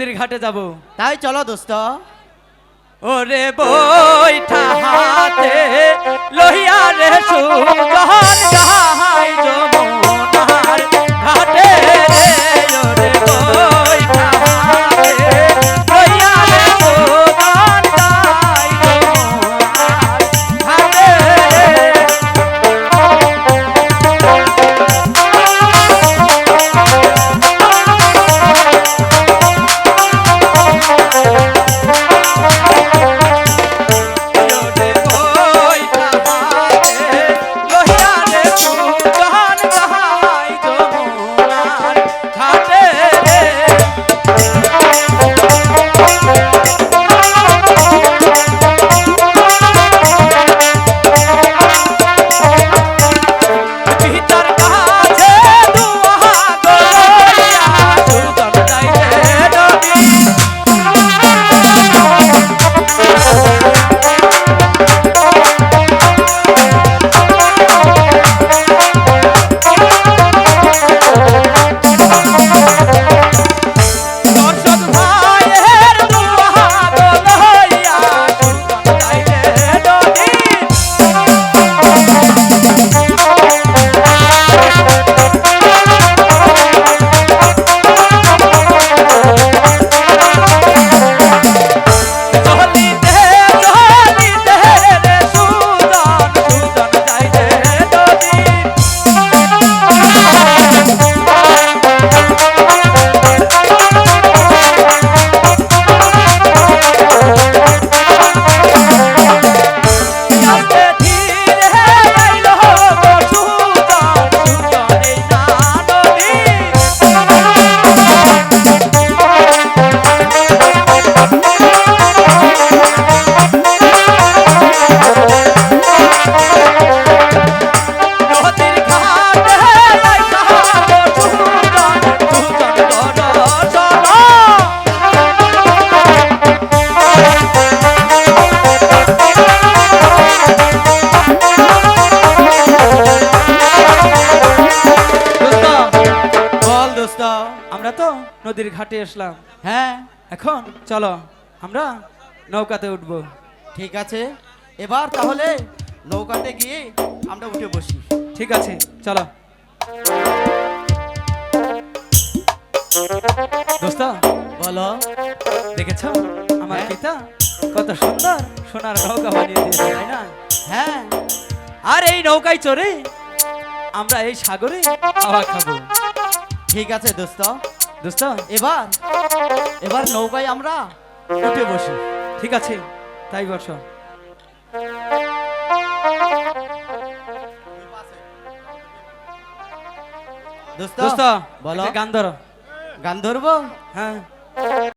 নদীর ঘাটে যাব। তাই চলো দোস্ত। ওরে বইঠা হাতে লহিয়া রে সুজন গাহাই যমুনার ঘাটে রে। ওরে বইঠা হাতে লহিয়া রে সুজন গাহাই যমুনার ঘাটে রে। আমরা তো নদীর ঘাটে আসলাম। হ্যাঁ, এখন চলো আমরা নৌকাতে উঠব। ঠিক আছে, এবার তাহলে নৌকাতে গিয়ে আমরা উঠে বসি। ঠিক আছে, চলো দোস্ত। বলো। দেখেছো আমার হ্যাঁ। পিতা কত সুন্দর সোনার নৌকা বানিয়ে দিয়েছে, তাই না? হ্যাঁ, আর এই নৌকায় চড়ে আমরা এই সাগরে হাওয়া খাবো। ঠিক আছে দোস্ত। দোস্ত এবার এবার নৌকায় আমরা উঠে বসি। ঠিক আছে, তাই বসো। দোস্ত দোস্ত বলো। একটা গান ধরো। গান ধরবো? হ্যাঁ।